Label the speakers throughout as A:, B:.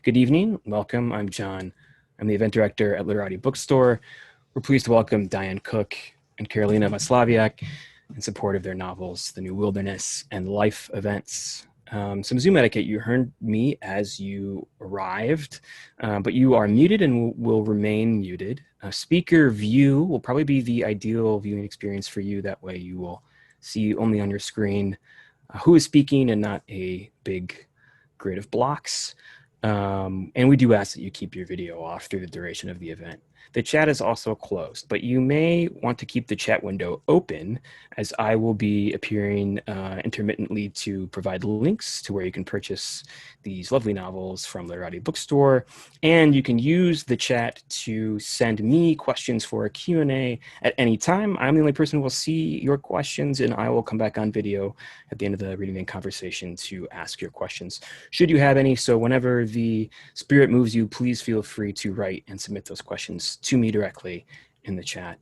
A: Good evening. Welcome. I'm John. I'm the event director at Literati Bookstore. We're pleased to welcome Diane Cook and Karolina Waclawiak in support of their novels, The New Wilderness and Life Events. Some Zoom etiquette. You heard me as you arrived, but you are muted and will remain muted. Speaker view will probably be the ideal viewing experience for you. That way you will see only on your screen who is speaking and not a big grid of blocks. And we do ask that you keep your video off through the duration of the event. The chat is also closed, but you may want to keep the chat window open as I will be appearing intermittently to provide links to where you can purchase these lovely novels from Literati Bookstore. And you can use the chat to send me questions for a Q&A at any time. I'm the only person who will see your questions, and I will come back on video at the end of the reading and conversation to ask your questions, should you have any. So whenever the spirit moves you, please feel free to write and submit those questions to me directly in the chat.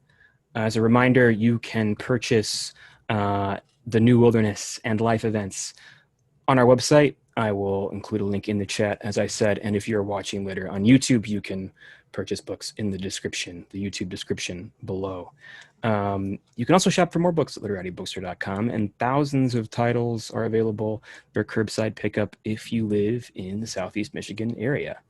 A: As a reminder, you can purchase The New Wilderness and Life Events on our website. I will include a link in the chat, as I said, and if you're watching later on YouTube, you can purchase books in the description, the YouTube description below. You can also shop for more books at literatibookstore.com, and thousands of titles are available for curbside pickup if you live in the Southeast Michigan area.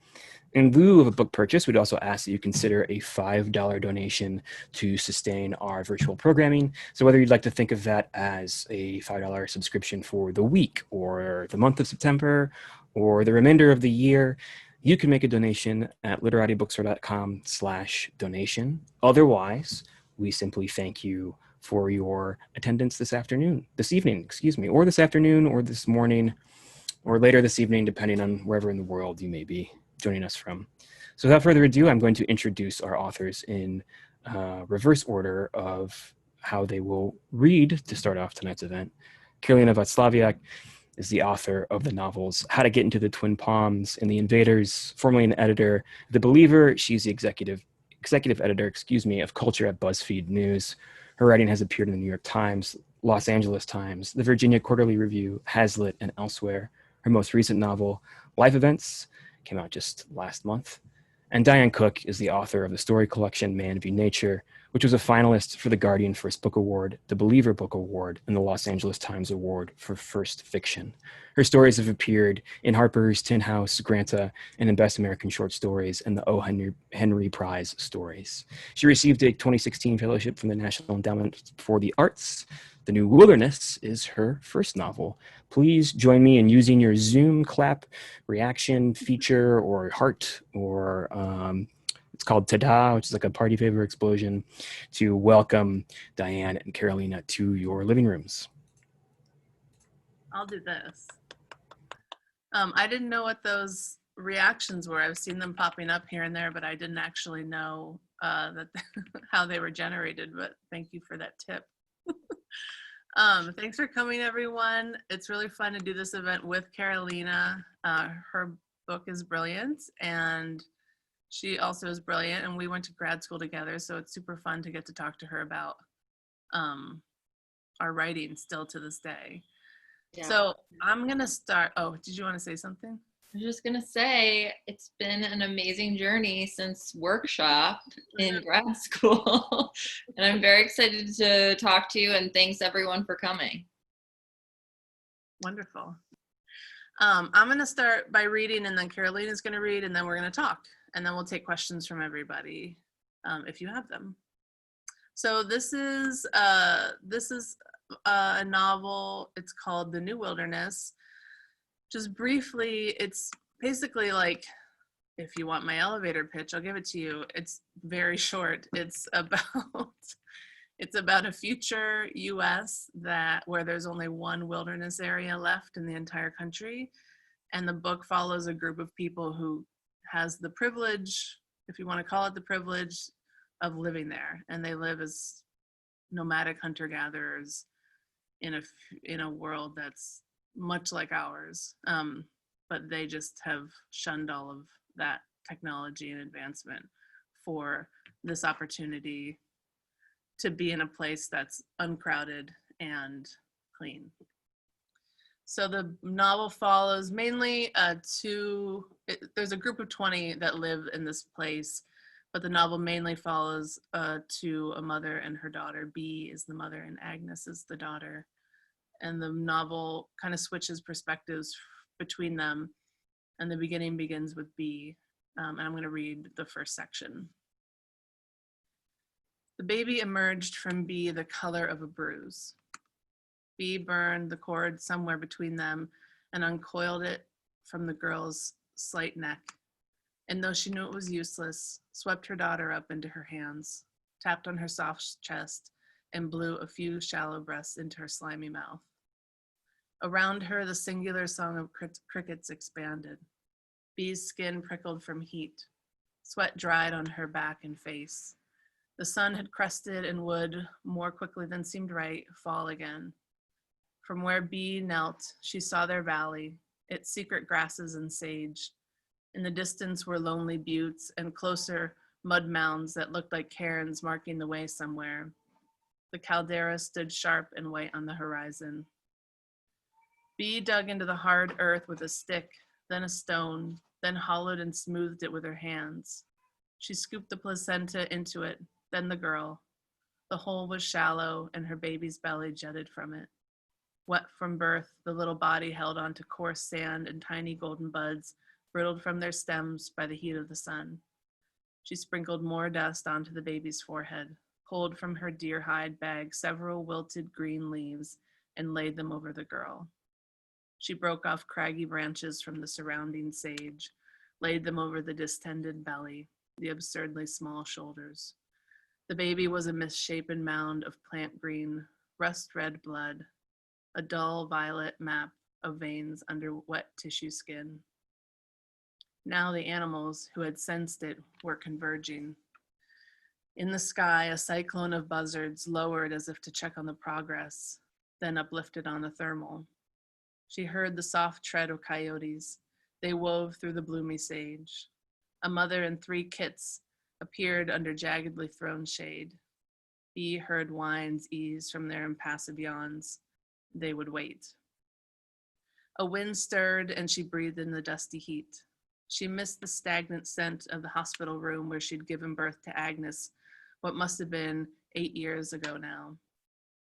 A: In lieu of a book purchase, we'd also ask that you consider a $5 donation to sustain our virtual programming. So whether you'd like to think of that as a $5 subscription for the week or the month of September or the remainder of the year, you can make a donation at literatibookstore.com/donation. Otherwise, we simply thank you for your attendance this evening, or this afternoon, or this morning, or later this evening, depending on wherever in the world you may be joining us from. So without further ado, I'm going to introduce our authors in reverse order of how they will read to start off tonight's event. Karolina Waclawiak is the author of the novels How to Get into the Twin Palms and The Invaders, formerly an editor. The Believer, she's the executive editor, of culture at BuzzFeed News. Her writing has appeared in the New York Times, Los Angeles Times, the Virginia Quarterly Review, Hazlitt, and elsewhere. Her most recent novel, Life Events, came out just last month. And Diane Cook is the author of the story collection Man v. Nature, which was a finalist for the Guardian First Book Award, the Believer Book Award, and the Los Angeles Times Award for First Fiction. Her stories have appeared in Harper's, Tin House, Granta, and in Best American Short Stories and the O. Henry Prize Stories. She received a 2016 fellowship from the National Endowment for the Arts. The New Wilderness is her first novel. Please join me in using your Zoom clap reaction feature or heart, or it's called Tada, which is like a party favor explosion, to welcome Diane and Karolina to your living rooms.
B: I'll do this. I didn't know what those reactions were. I've seen them popping up here and there, but I didn't actually know that how they were generated, but thank you for that tip. Thanks for coming, everyone. It's really fun to do this event with Karolina. Her book is brilliant, and she also is brilliant, and we went to grad school together, so it's super fun to get to talk to her about our writing still to this day. Yeah. So I'm gonna start. Oh, did you want to say something?
C: I was just gonna say it's been an amazing journey since workshop in grad school, and I'm very excited to talk to you, and thanks everyone for coming.
B: Wonderful. I'm gonna start by reading, and then Karolina's gonna read, and then we're gonna talk, and then we'll take questions from everybody if you have them. So this is a novel. It's called The New Wilderness. Just briefly, it's basically like, if you want my elevator pitch, I'll give it to you. It's very short. It's about a future US where there's only one wilderness area left in the entire country. And the book follows a group of people who has the privilege, if you want to call it the privilege, of living there. And they live as nomadic hunter-gatherers in a world that's much like ours, but they just have shunned all of that technology and advancement for this opportunity to be in a place that's uncrowded and clean. So the novel follows mainly there's a group of 20 that live in this place, but the novel mainly follows to a mother and her daughter. B is the mother and Agnes is the daughter. And the novel kind of switches perspectives between them. And the beginning begins with B. And I'm going to read the first section. The baby emerged from B the color of a bruise. B burned the cord somewhere between them and uncoiled it from the girl's slight neck. And though she knew it was useless, swept her daughter up into her hands, tapped on her soft chest, and blew a few shallow breaths into her slimy mouth. Around her, the singular song of crickets expanded. B's skin prickled from heat. Sweat dried on her back and face. The sun had crested and would, more quickly than seemed right, fall again. From where B knelt, she saw their valley, its secret grasses and sage. In the distance were lonely buttes and closer mud mounds that looked like cairns marking the way somewhere. The caldera stood sharp and white on the horizon. B dug into the hard earth with a stick, then a stone, then hollowed and smoothed it with her hands. She scooped the placenta into it, then the girl. The hole was shallow and her baby's belly jutted from it. Wet from birth, the little body held onto coarse sand and tiny golden buds, brittled from their stems by the heat of the sun. She sprinkled more dust onto the baby's forehead, pulled from her deer hide bag several wilted green leaves, and laid them over the girl. She broke off craggy branches from the surrounding sage, laid them over the distended belly, the absurdly small shoulders. The baby was a misshapen mound of plant green, rust-red blood, a dull violet map of veins under wet tissue skin. Now the animals who had sensed it were converging. In the sky, a cyclone of buzzards lowered as if to check on the progress, then uplifted on the thermal. She heard the soft tread of coyotes. They wove through the bloomy sage. A mother and 3 kits appeared under jaggedly thrown shade. B heard whines ease from their impassive yawns. They would wait. A wind stirred and she breathed in the dusty heat. She missed the stagnant scent of the hospital room where she'd given birth to Agnes, what must have been 8 years ago now.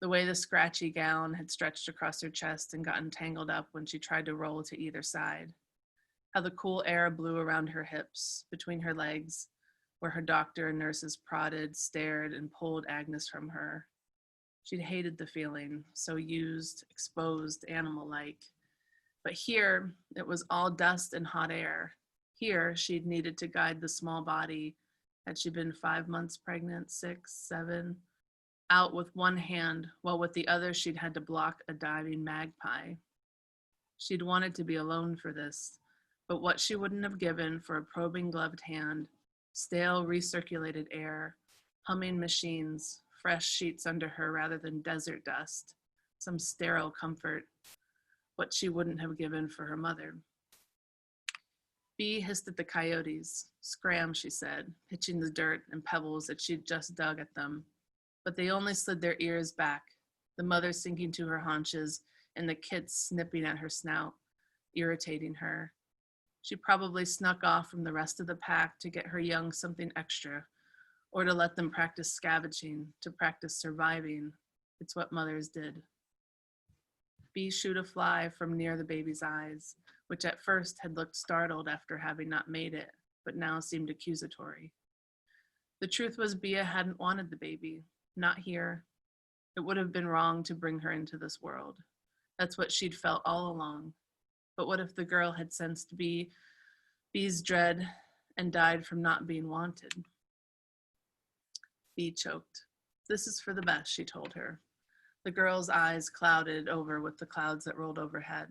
B: The way the scratchy gown had stretched across her chest and gotten tangled up when she tried to roll to either side. How the cool air blew around her hips, between her legs, where her doctor and nurses prodded, stared, and pulled Agnes from her. She'd hated the feeling, so used, exposed, animal-like. But here, it was all dust and hot air. Here, she'd needed to guide the small body. Had she been 5 months pregnant, 6, 7, out with one hand, while with the other she'd had to block a diving magpie. She'd wanted to be alone for this, but what she wouldn't have given for a probing gloved hand, stale recirculated air, humming machines, fresh sheets under her rather than desert dust, some sterile comfort, what she wouldn't have given for her mother. B hissed at the coyotes. Scram, she said, pitching the dirt and pebbles that she'd just dug at them. But they only slid their ears back, the mother sinking to her haunches and the kits snipping at her snout, irritating her. She probably snuck off from the rest of the pack to get her young something extra, or to let them practice scavenging, to practice surviving. It's what mothers did. B shoot a fly from near the baby's eyes, which at first had looked startled after having not made it, but now seemed accusatory. The truth was Bea hadn't wanted the baby, not here. It would have been wrong to bring her into this world. That's what she'd felt all along. But what if the girl had sensed B's dread and died from not being wanted? B choked. This is for the best, she told her. The girl's eyes clouded over with the clouds that rolled overhead.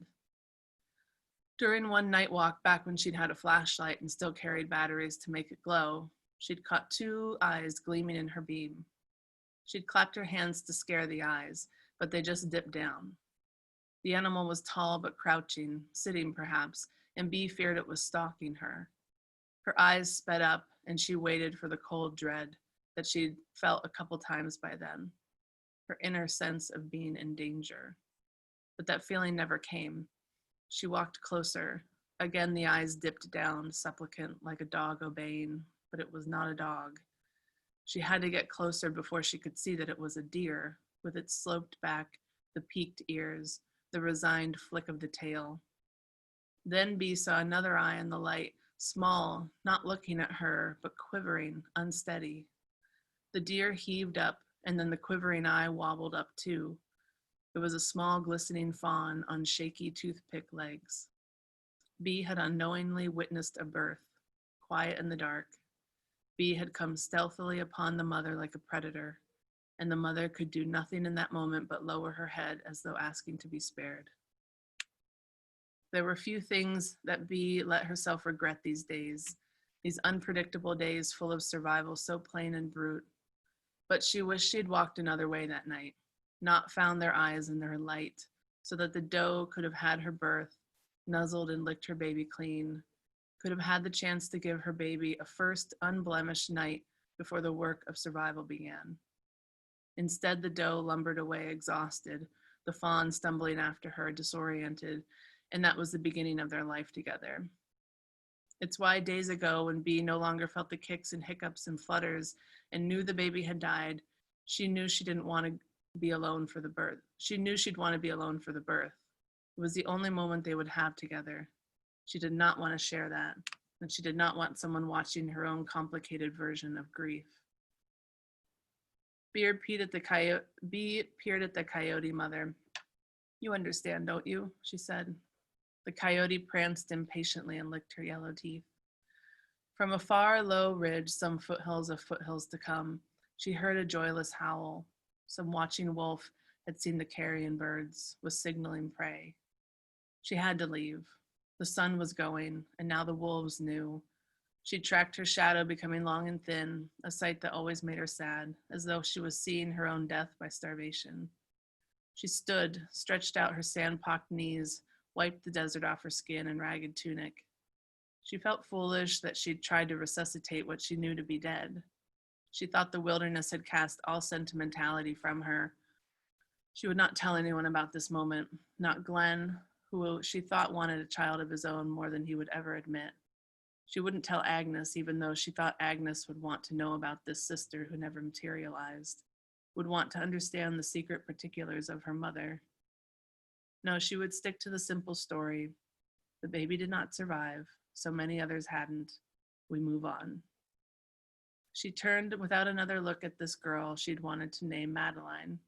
B: During one night walk back when she'd had a flashlight and still carried batteries to make it glow, she'd caught 2 eyes gleaming in her beam. She'd clapped her hands to scare the eyes, but they just dipped down. The animal was tall but crouching, sitting perhaps, and B feared it was stalking her. Her eyes sped up, and she waited for the cold dread that she'd felt a couple times by then, her inner sense of being in danger. but that feeling never came. She walked closer. Again, the eyes dipped down, supplicant, like a dog obeying, but it was not a dog. She had to get closer before she could see that it was a deer, with its sloped back, the peaked ears, the resigned flick of the tail. Then Bee saw another eye in the light, small, not looking at her, but quivering, unsteady. The deer heaved up, and then the quivering eye wobbled up too. It was a small, glistening fawn on shaky toothpick legs. Bee had unknowingly witnessed a birth, quiet in the dark. Bee had come stealthily upon the mother like a predator, and the mother could do nothing in that moment but lower her head as though asking to be spared. There were few things that Bee let herself regret these days, these unpredictable days full of survival so plain and brute. But she wished she'd walked another way that night, not found their eyes in their light, so that the doe could have had her birth, nuzzled and licked her baby clean, could have had the chance to give her baby a first unblemished night before the work of survival began. Instead, the doe lumbered away exhausted, the fawn stumbling after her, disoriented, and that was the beginning of their life together. It's why days ago, when Bee no longer felt the kicks and hiccups and flutters and knew the baby had died, she knew she didn't want to be alone for the birth. She knew she'd want to be alone for the birth. It was the only moment they would have together. She did not want to share that, and she did not want someone watching her own complicated version of grief. Bee peered at the coyote mother. "You understand, don't you?" she said. The coyote pranced impatiently and licked her yellow teeth. From a far, low ridge, some foothills of foothills to come, she heard a joyless howl. Some watching wolf had seen the carrion birds, was signaling prey. She had to leave. The sun was going, and now the wolves knew. She tracked her shadow becoming long and thin, a sight that always made her sad, as though she was seeing her own death by starvation. She stood, stretched out her sand-pocked knees, wiped the desert off her skin and ragged tunic. She felt foolish that she'd tried to resuscitate what she knew to be dead. She thought the wilderness had cast all sentimentality from her. She would not tell anyone about this moment, not Glenn, who she thought wanted a child of his own more than he would ever admit. She wouldn't tell Agnes, even though she thought Agnes would want to know about this sister who never materialized, would want to understand the secret particulars of her mother. No, she would stick to the simple story. The baby did not survive. So many others hadn't. We move on. She turned without another look at this girl she'd wanted to name Madeline.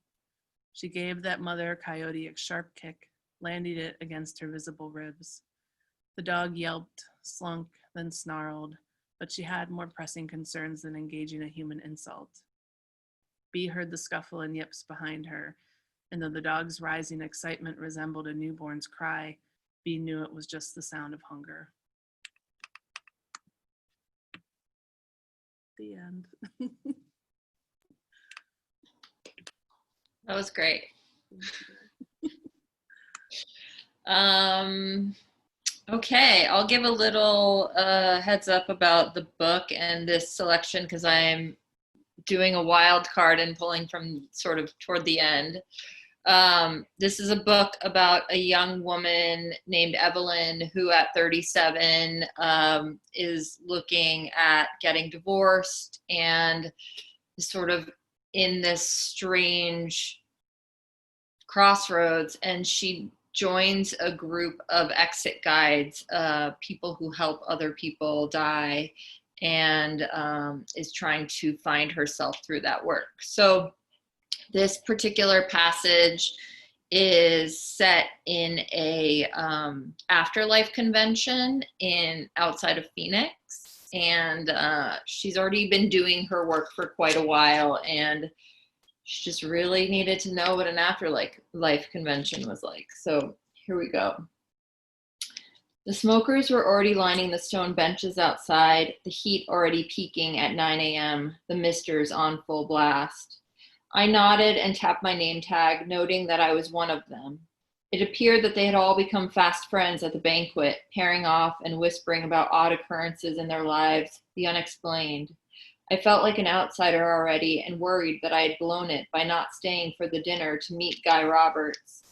B: She gave that mother coyote a sharp kick, landing it against her visible ribs. The dog yelped, slunk, then snarled, but she had more pressing concerns than engaging a human insult. Bee heard the scuffle and yips behind her, and though the dog's rising excitement resembled a newborn's cry, Bee knew it was just the sound of hunger. The end.
C: That was great. Okay, I'll give a little heads up about the book and this selection because I'm doing a wild card and pulling from sort of toward the end. This is a book about a young woman named Evelyn who at 37 is looking at getting divorced and is sort of in this strange crossroads, and she joins a group of exit guides, people who help other people die, and is trying to find herself through that work. So this particular passage is set in a afterlife convention outside of Phoenix, and she's already been doing her work for quite a while, and she just really needed to know what an afterlife convention was like. So here we go. The smokers were already lining the stone benches outside, the heat already peaking at 9 a.m., the misters on full blast. I nodded and tapped my name tag, noting that I was one of them. It appeared that they had all become fast friends at the banquet, pairing off and whispering about odd occurrences in their lives, the unexplained. I felt like an outsider already and worried that I had blown it by not staying for the dinner to meet Guy Roberts.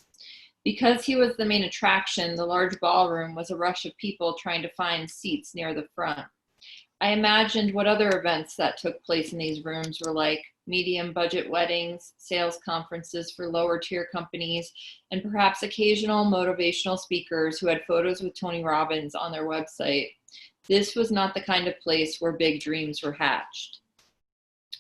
C: Because he was the main attraction, the large ballroom was a rush of people trying to find seats near the front. I imagined what other events that took place in these rooms were like: medium budget weddings, sales conferences for lower tier companies, and perhaps occasional motivational speakers who had photos with Tony Robbins on their website. This was not the kind of place where big dreams were hatched.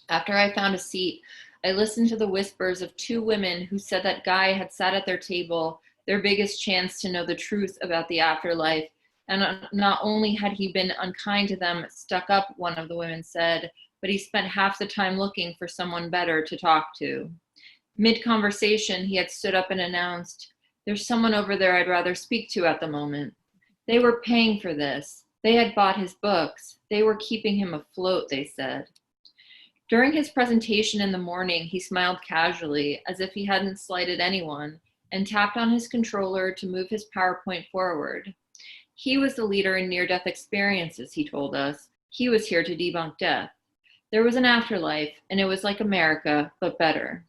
C: After I found a seat, I listened to the whispers of two women who said that Guy had sat at their table, their biggest chance to know the truth about the afterlife. And not only had he been unkind to them, stuck up, one of the women said, but he spent half the time looking for someone better to talk to. Mid-conversation, he had stood up and announced, "There's someone over there I'd rather speak to at the moment." They were paying for this. They had bought his books. They were keeping him afloat, they said. During his presentation in the morning, he smiled casually, as if he hadn't slighted anyone, and tapped on his controller to move his PowerPoint forward. He was the leader in near-death experiences, he told us. He was here to debunk death. There was an afterlife, and it was like America, but better.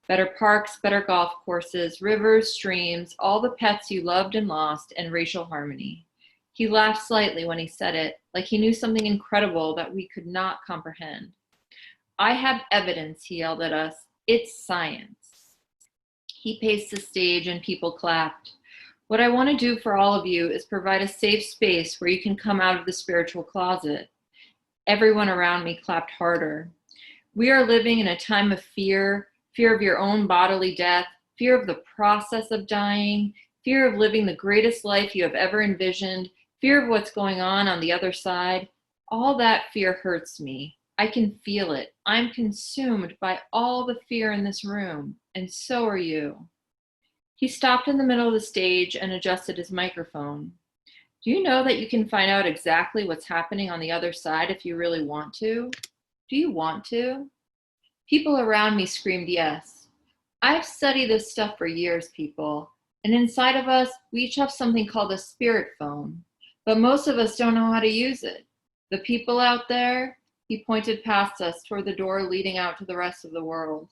C: Better parks, better golf courses, rivers, streams, all the pets you loved and lost, and racial harmony. He laughed slightly when he said it, like he knew something incredible that we could not comprehend. "I have evidence," he yelled at us. "It's science." He paced the stage and people clapped. "What I want to do for all of you is provide a safe space where you can come out of the spiritual closet." Everyone around me clapped harder. We are living in a time of fear, fear of your own bodily death, fear of the process of dying, fear of living the greatest life you have ever envisioned, fear of what's going on the other side. All that fear hurts me. I can feel it. I'm consumed by all the fear in this room, and so are you. He stopped in the middle of the stage and adjusted his microphone. "Do you know that you can find out exactly what's happening on the other side if you really want to? Do you want to?" People around me screamed yes. "I've studied this stuff for years, people, and inside of us, we each have something called a spirit phone, but most of us don't know how to use it. The people out there," he pointed past us toward the door leading out to the rest of the world.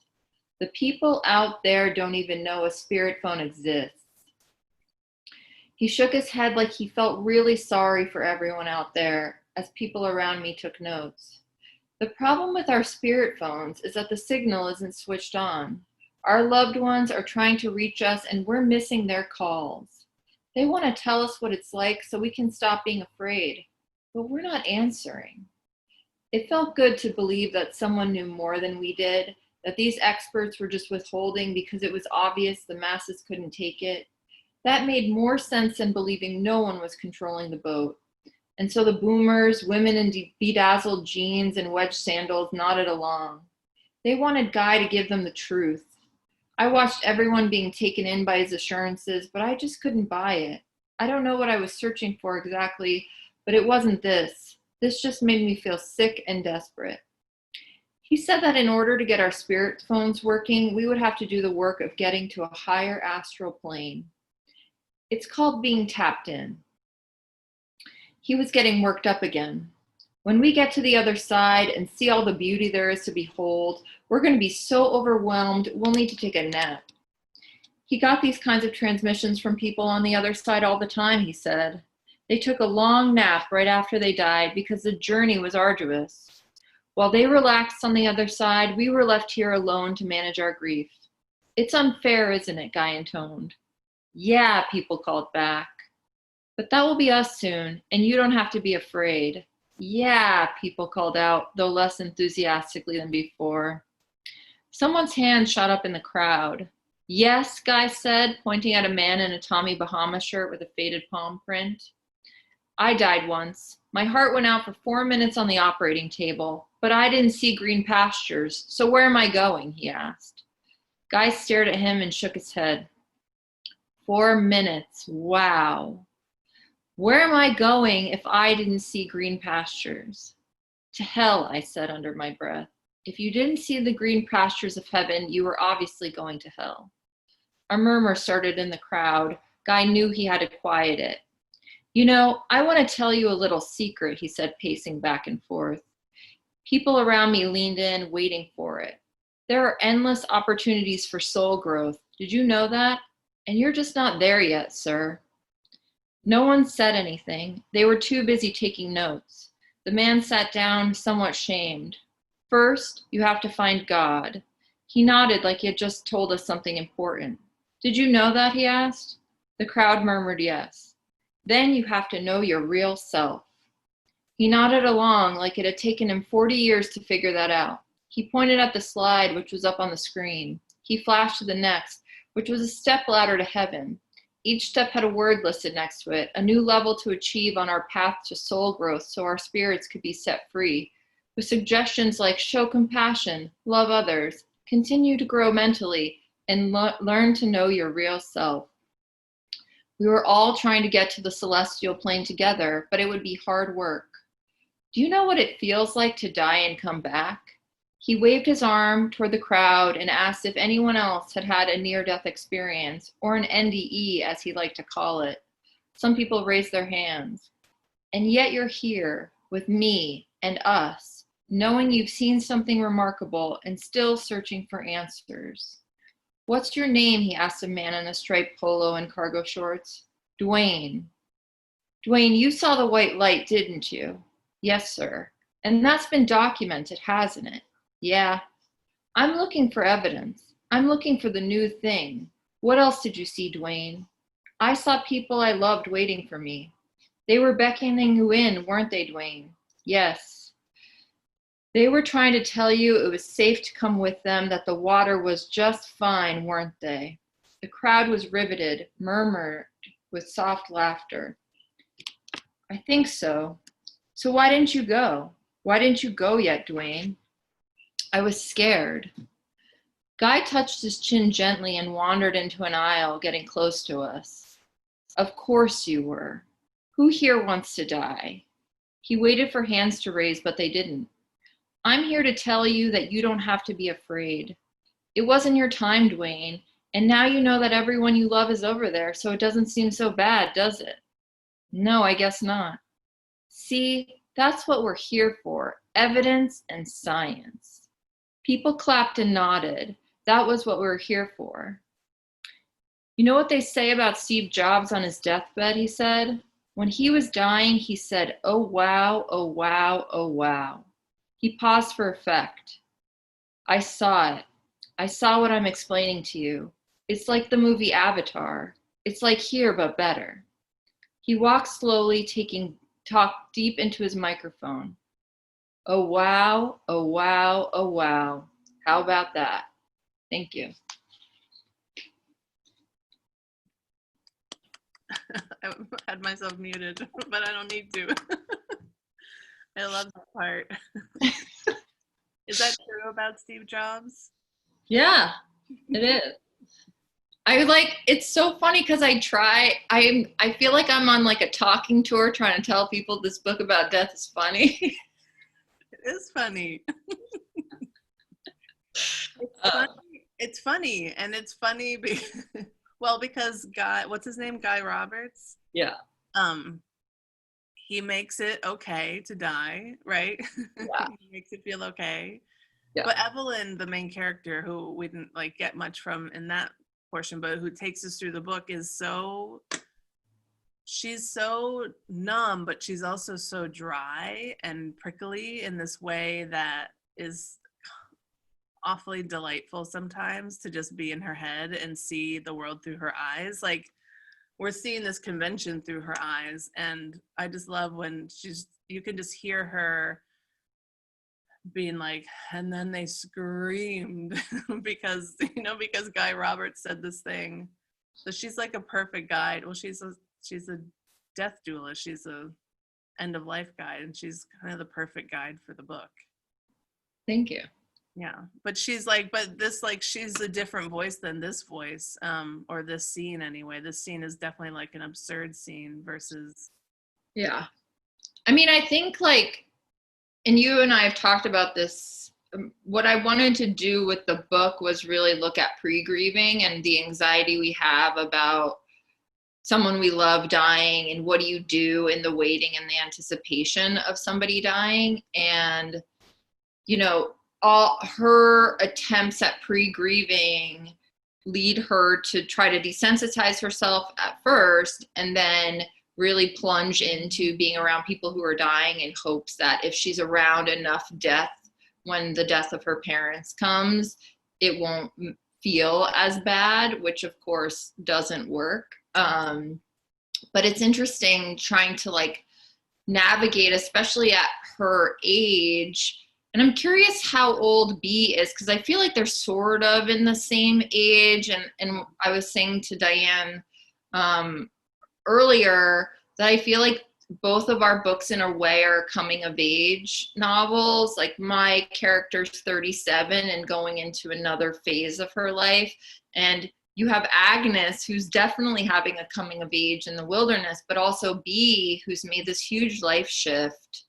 C: "The people out there don't even know a spirit phone exists." He shook his head like he felt really sorry for everyone out there, as people around me took notes. "The problem with our spirit phones is that the signal isn't switched on. Our loved ones are trying to reach us and we're missing their calls. They want to tell us what it's like so we can stop being afraid, but we're not answering." It felt good to believe that someone knew more than we did, that these experts were just withholding because it was obvious the masses couldn't take it. That made more sense than believing no one was controlling the boat. And so the boomers, women in bedazzled jeans and wedge sandals nodded along. They wanted Guy to give them the truth. I watched everyone being taken in by his assurances, but I just couldn't buy it. I don't know what I was searching for exactly, but it wasn't this. This just made me feel sick and desperate. He said that in order to get our spirit phones working, we would have to do the work of getting to a higher astral plane. It's called being tapped in. He was getting worked up again. "When we get to the other side and see all the beauty there is to behold, we're going to be so overwhelmed, we'll need to take a nap." He got these kinds of transmissions from people on the other side all the time, he said. They took a long nap right after they died because the journey was arduous. While they relaxed on the other side, we were left here alone to manage our grief. "It's unfair, isn't it?" Guy intoned. "Yeah," people called back. "But that will be us soon, and you don't have to be afraid." "Yeah," people called out, though less enthusiastically than before. Someone's hand shot up in the crowd. "Yes," Guy said, pointing at a man in a Tommy Bahama shirt with a faded palm print. "I died once. My heart went out for 4 minutes on the operating table, but I didn't see green pastures, so where am I going?" he asked. Guy stared at him and shook his head. 4 minutes, wow. "Where am I going if I didn't see green pastures?" "To hell," I said under my breath. "If you didn't see the green pastures of heaven, you were obviously going to hell." A murmur started in the crowd. Guy knew he had to quiet it. "You know, I want to tell you a little secret," he said, pacing back and forth. People around me leaned in, waiting for it. "There are endless opportunities for soul growth. Did you know that? And you're just not there yet, sir. No one said anything. They were too busy taking notes. The man sat down, somewhat shamed. First, you have to find God. He nodded like he had just told us something important. Did you know that? He asked. The crowd murmured yes. Then you have to know your real self. He nodded along like it had taken him 40 years to figure that out. He pointed at the slide, which was up on the screen. He flashed to the next, which was a step ladder to heaven. Each step had a word listed next to it, a new level to achieve on our path to soul growth so our spirits could be set free, with suggestions like show compassion, love others, continue to grow mentally, and learn to know your real self. We were all trying to get to the celestial plane together, but it would be hard work. Do you know what it feels like to die and come back? He waved his arm toward the crowd and asked if anyone else had had a near-death experience, or an NDE as he liked to call it. Some people raised their hands. And yet you're here with me and us, knowing you've seen something remarkable and still searching for answers. What's your name? He asked a man in a striped polo and cargo shorts. Dwayne. Dwayne, you saw the white light, didn't you? Yes, sir. And that's been documented, hasn't it? Yeah. I'm looking for evidence. I'm looking for the new thing. What else did you see, Dwayne? I saw people I loved waiting for me. They were beckoning you in, weren't they, Dwayne? Yes. They were trying to tell you it was safe to come with them, that the water was just fine, weren't they? The crowd was riveted, murmured with soft laughter. I think so. So why didn't you go? Why didn't you go yet, Dwayne? I was scared. Guy touched his chin gently and wandered into an aisle, getting close to us. Of course you were. Who here wants to die? He waited for hands to raise, but they didn't. I'm here to tell you that you don't have to be afraid. It wasn't your time, Dwayne, and now you know that everyone you love is over there, so it doesn't seem so bad, does it? No, I guess not. See, that's what we're here for, evidence and science. People clapped and nodded. That was what we were here for. You know what they say about Steve Jobs on his deathbed, he said? When he was dying, he said, oh wow, oh wow, oh wow. He paused for effect. I saw it. I saw what I'm explaining to you. It's like the movie Avatar. It's like here, but better. He walked slowly, talk deep into his microphone. Oh wow, oh wow, oh wow. How about that? Thank you.
B: I had myself muted, but I don't need to. I love that part. Is that true about Steve Jobs?
C: Yeah, it is. It's so funny because I feel like I'm on like a talking tour trying to tell people this book about death is funny.
B: It is funny. It's funny, and it's funny because what's his name? Guy Roberts?
C: Yeah.
B: He makes it okay to die, right?
C: Yeah.
B: He makes it feel okay.
C: Yeah.
B: But Evelyn, the main character, who we didn't like get much from in that portion, but who takes us through the book, she's so numb, but she's also so dry and prickly in this way that is awfully delightful sometimes, to just be in her head and see the world through her eyes. Like, we're seeing this convention through her eyes, and I just love when you can just hear her being like, and then they screamed because Guy Roberts said this thing. So she's like a perfect guide. Well, she's a death doula. She's a end of life guide, and she's kind of the perfect guide for the book.
C: Thank you.
B: Yeah, but she's a different voice than this voice, or this scene anyway. This scene is definitely like an absurd scene versus.
C: Yeah. I mean, I think and you and I have talked about this, what I wanted to do with the book was really look at pre-grieving and the anxiety we have about someone we love dying, and what do you do in the waiting and the anticipation of somebody dying. And, all her attempts at pre-grieving lead her to try to desensitize herself at first, and then really plunge into being around people who are dying in hopes that if she's around enough death, when the death of her parents comes, it won't feel as bad, which of course doesn't work. But it's interesting trying to like navigate, especially at her age. And I'm curious how old B is, because I feel like they're sort of in the same age. And I was saying to Diane earlier that I feel like both of our books in a way are coming of age novels. Like my character's 37 and going into another phase of her life. And you have Agnes, who's definitely having a coming of age in the wilderness, but also B, who's made this huge life shift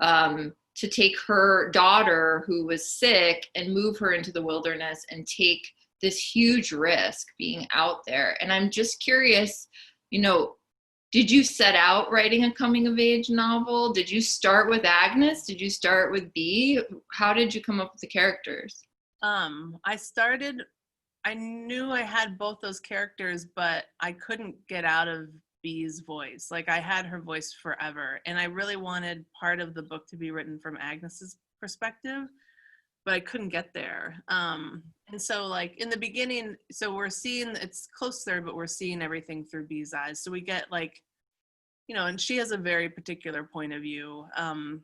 C: to take her daughter who was sick and move her into the wilderness and take this huge risk being out there. And I'm just curious, you know, did you set out writing a coming of age novel? Did you start with Agnes? Did you start with B? How did you come up with the characters?
B: I knew I had both those characters, but I couldn't get out of B's voice. Like I had her voice forever. And I really wanted part of the book to be written from Agnes's perspective, but I couldn't get there. And so like in the beginning, so we're seeing, it's close there, but we're seeing everything through B's eyes. So we get like, you know, and she has a very particular point of view. And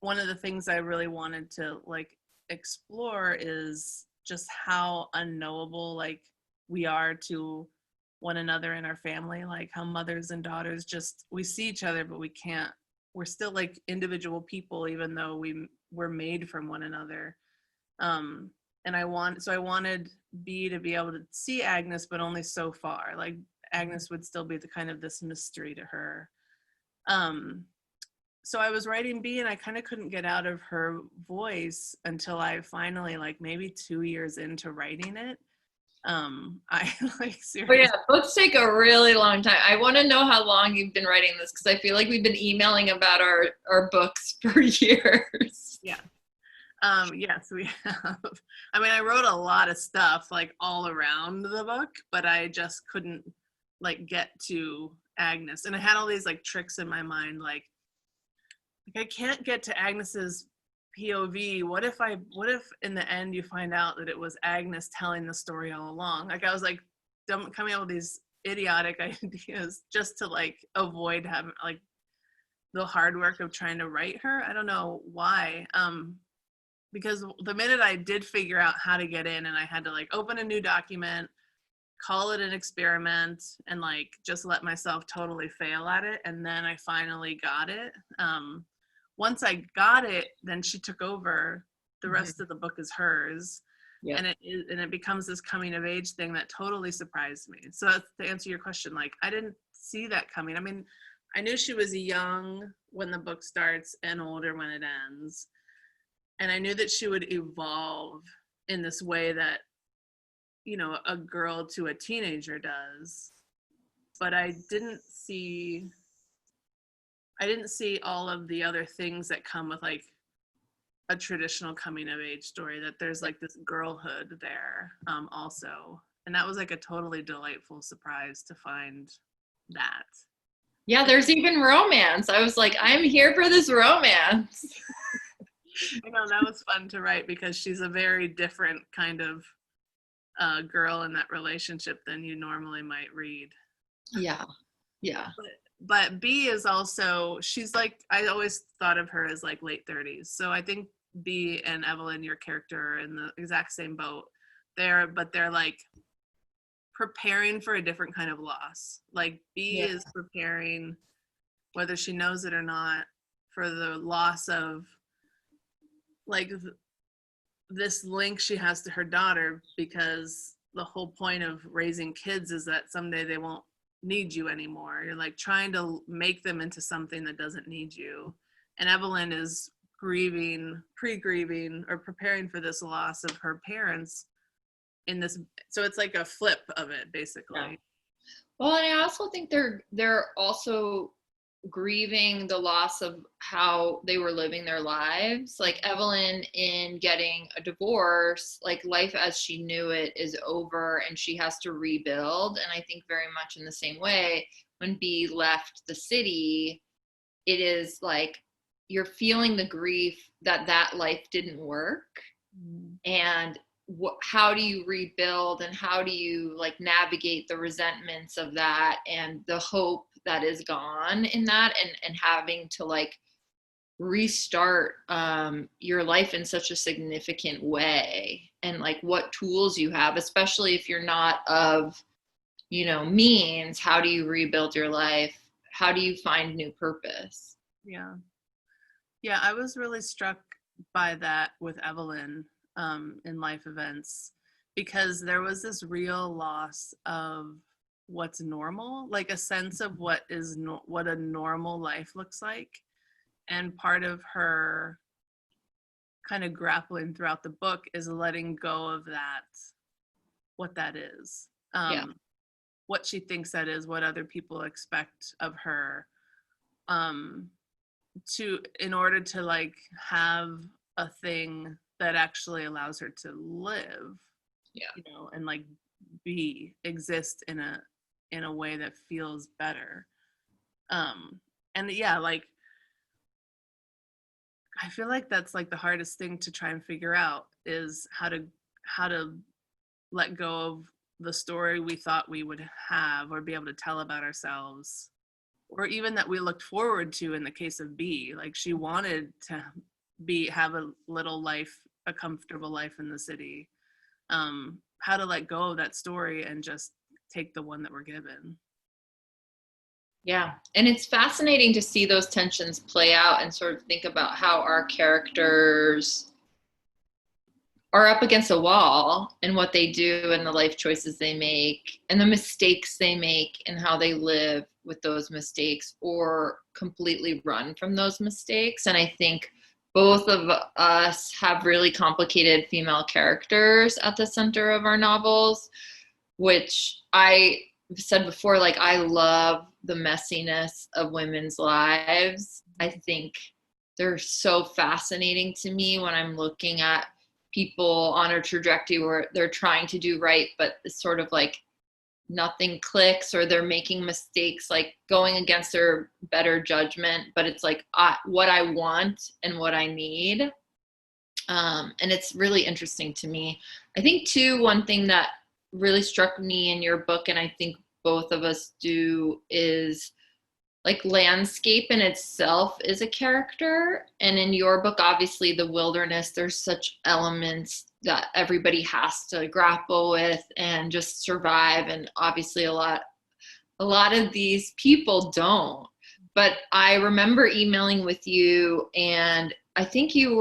B: one of the things I really wanted to like explore is just how unknowable like we are to one another in our family, like how mothers and daughters just, we see each other, but we're still like individual people, even though we're made from one another. And I wanted B to be able to see Agnes, but only so far. Like Agnes would still be the kind of this mystery to her. So I was writing B and I kind of couldn't get out of her voice until I finally, like maybe 2 years into writing it. I like seriously.
C: Oh yeah, books take a really long time. I want to know how long you've been writing this, because I feel like we've been emailing about our books for years.
B: Yeah. Yes, we have. I mean, I wrote a lot of stuff like all around the book, but I just couldn't like get to Agnes. And I had all these like tricks in my mind, like I can't get to Agnes's POV. What if in the end you find out that it was Agnes telling the story all along? Like I was like coming up with these idiotic ideas just to like avoid having like the hard work of trying to write her. I don't know why. Because the minute I did figure out how to get in and I had to like open a new document, call it an experiment, and like just let myself totally fail at it, and then I finally got it. Once I got it, then she took over. The rest of the book is hers. Yeah. And it becomes this coming of age thing that totally surprised me. So that's, to answer your question, like I didn't see that coming. I mean, I knew she was young when the book starts and older when it ends. And I knew that she would evolve in this way that, you know, a girl to a teenager does. But I didn't see all of the other things that come with like a traditional coming of age story, that there's like this girlhood there also. And that was like a totally delightful surprise to find that.
C: Yeah, there's even romance. I was like, I'm here for this romance.
B: I know, that was fun to write because she's a very different kind of girl in that relationship than you normally might read.
C: Yeah.
B: But B is also, she's like, I always thought of her as like late 30s. So I think B and Evelyn, your character, are in the exact same boat. They're like preparing for a different kind of loss. Like B is preparing, whether she knows it or not, for the loss of like this link she has to her daughter, because the whole point of raising kids is that someday they won't need you anymore. You're like trying to make them into something that doesn't need you. And Evelyn is pre-grieving or preparing for this loss of her parents in this. So it's like a flip of it, basically.
C: Yeah. Well, and I also think they're also grieving the loss of how they were living their lives. Like Evelyn, in getting a divorce, like life as she knew it is over and she has to rebuild. And I think very much in the same way, when B left the city, it is like you're feeling the grief that that life didn't work. And how do you rebuild, and how do you like navigate the resentments of that and the hope that is gone in that, and having to like restart your life in such a significant way, and like what tools you have, especially if you're not of, you know, means. How do you rebuild your life? How do you find new purpose?
B: Yeah, I was really struck by that with Evelyn in life events, because there was this real loss of what's normal, like a sense of what is what a normal life looks like. And part of her kind of grappling throughout the book is letting go of that, what that is, what she thinks that is, what other people expect of her, in order to like have a thing that actually allows her to live, you know, and like exist in a way that feels better. And yeah, like I feel like that's like the hardest thing to try and figure out, is how to let go of the story we thought we would have or be able to tell about ourselves, or even that we looked forward to. In the case of B, like she wanted to have a little life, a comfortable life in the city. How to let go of that story and just take the one that we're given.
C: Yeah. And it's fascinating to see those tensions play out and sort of think about how our characters are up against a wall, and what they do and the life choices they make and the mistakes they make and how they live with those mistakes or completely run from those mistakes. And I think both of us have really complicated female characters at the center of our novels, which I said before, like I love the messiness of women's lives. I think they're so fascinating to me when I'm looking at people on a trajectory where they're trying to do right, but it's sort of like nothing clicks, or they're making mistakes, like going against their better judgment, but it's like what I want and what I need. And it's really interesting to me. I think too, one thing that really struck me in your book, and I think both of us do, is like landscape in itself is a character. And in your book, obviously the wilderness, there's such elements that everybody has to grapple with and just survive. And obviously a lot of these people don't. But I remember emailing with you, and I think you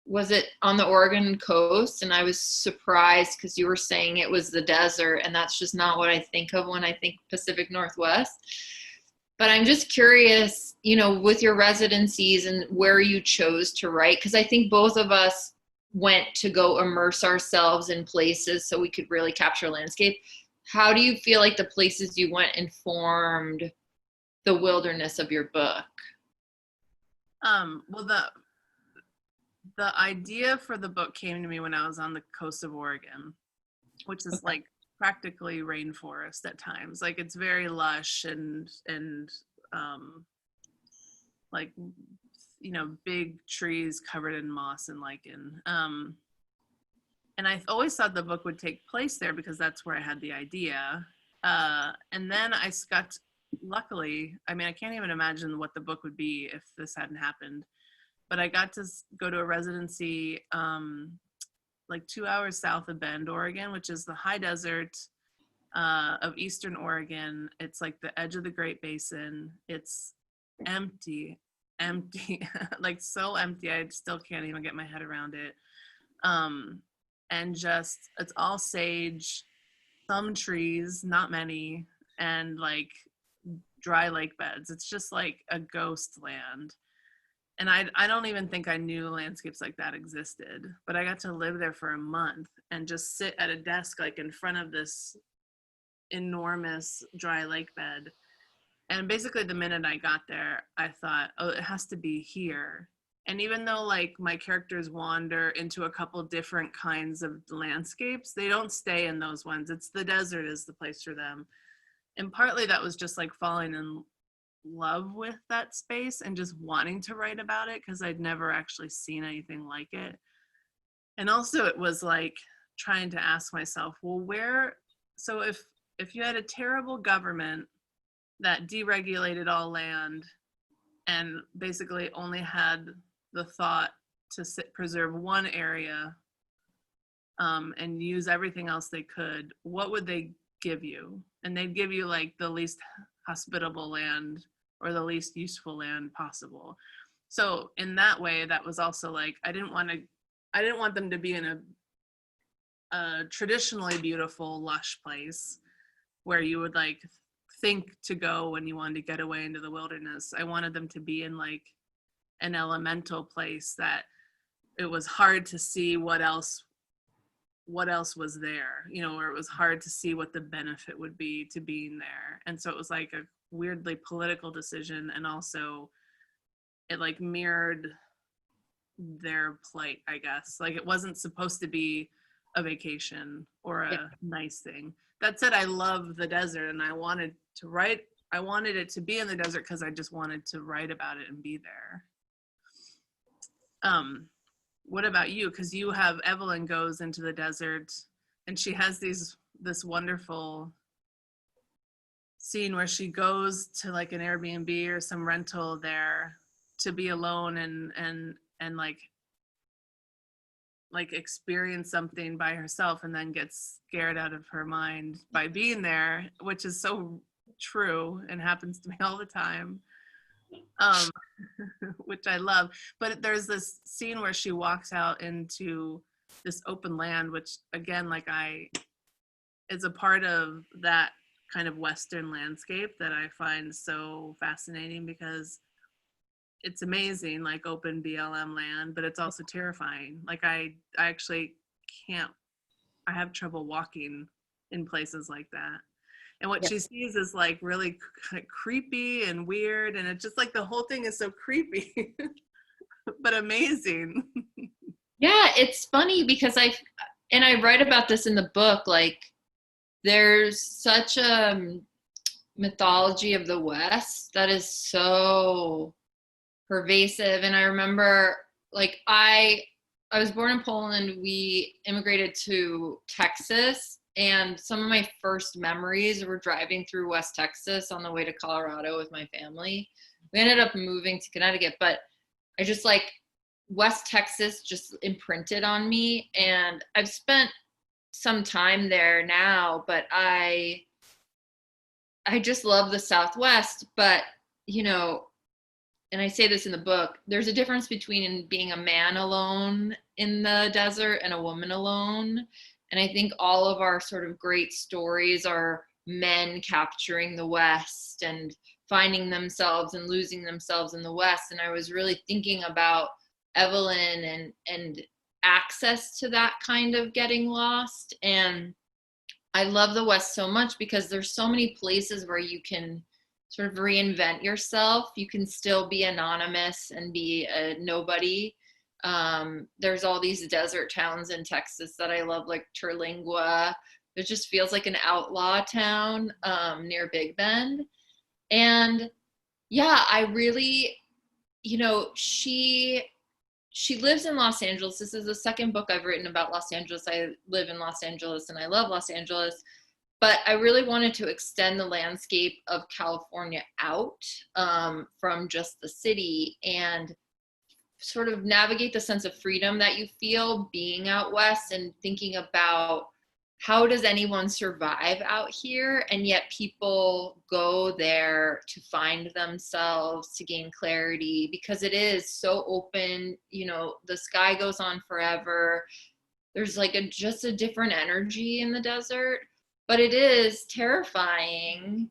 C: was it on the Oregon coast? And I was surprised because you were saying it was the desert, and that's just not what I think of when I think Pacific Northwest. But I'm just curious, you know, with your residencies and where you chose to write, because I think both of us went to go immerse ourselves in places so we could really capture landscape. How do you feel like the places you went informed the wilderness of your book?
B: Well, the idea for the book came to me when I was on the coast of Oregon, which is like practically rainforest at times. Like it's very lush and like, you know, big trees covered in moss and lichen. And I always thought the book would take place there because that's where I had the idea. And then I got, luckily, I mean, I can't even imagine what the book would be if this hadn't happened. But I got to go to a residency like 2 hours south of Bend, Oregon, which is the high desert of Eastern Oregon. It's like the edge of the Great Basin. It's empty, like so empty. I still can't even get my head around it. And just, it's all sage, some trees, not many, and like dry lake beds. It's just like a ghost land. And I don't even think I knew landscapes like that existed, but I got to live there for a month and just sit at a desk like in front of this enormous dry lake bed And basically the minute I got there, I thought, oh, it has to be here. And even though like my characters wander into a couple different kinds of landscapes, they don't stay in those ones. It's the desert is the place for them. And partly that was just like falling in love with that space and just wanting to write about it because I'd never actually seen anything like it. And also it was like trying to ask myself, well, where, so if you had a terrible government that deregulated all land and basically only had the thought to preserve one area and use everything else they could, what would they give you? And they'd give you like the least hospitable land or the least useful land possible. So in that way, that was also like, I didn't want them to be in a traditionally beautiful, lush place where you would like think to go when you wanted to get away into the wilderness. I wanted them to be in like an elemental place that it was hard to see what else was there, you know, where it was hard to see what the benefit would be to being there. And so it was like a weirdly political decision, and also it like mirrored their plight, I guess. Like it wasn't supposed to be a vacation or a nice thing. That said, I love the desert and I wanted it to be in the desert because I just wanted to write about it and be there. What about you? Because you have Evelyn goes into the desert and she has this wonderful scene where she goes to like an Airbnb or some rental there to be alone and like experience something by herself and then gets scared out of her mind by being there, which is so true and happens to me all the time. Which I love. But there's this scene where she walks out into this open land, which again, like is a part of that kind of Western landscape that I find so fascinating because it's amazing, like open BLM land, but it's also terrifying. Like I actually I have trouble walking in places like that. And what she sees is like really creepy and weird. And it's just like the whole thing is so creepy, but amazing.
C: Yeah, it's funny because I write about this in the book, like there's such a mythology of the West that is so pervasive. And I remember like I was born in Poland. We immigrated to Texas. And some of my first memories were driving through West Texas on the way to Colorado with my family. We ended up moving to Connecticut, but I just like West Texas just imprinted on me. And I've spent some time there now, but I just love the Southwest. But, you know, and I say this in the book, there's a difference between being a man alone in the desert and a woman alone. And I think all of our sort of great stories are men capturing the West and finding themselves and losing themselves in the West. And I was really thinking about Evelyn and access to that kind of getting lost. And I love the West so much because there's so many places where you can sort of reinvent yourself. You can still be anonymous and be a nobody. There's all these desert towns in Texas that I love, like Terlingua. It just feels like an outlaw town near Big Bend. And yeah, I really, you know, she lives in Los Angeles. This is the second book I've written about Los Angeles. I live in Los Angeles and I love Los Angeles. But I really wanted to extend the landscape of California out from just the city and sort of navigate the sense of freedom that you feel being out west and thinking about how does anyone survive out here, and yet people go there to find themselves, to gain clarity, because it is so open. You know, the sky goes on forever. There's like just a different energy in the desert, but it is terrifying.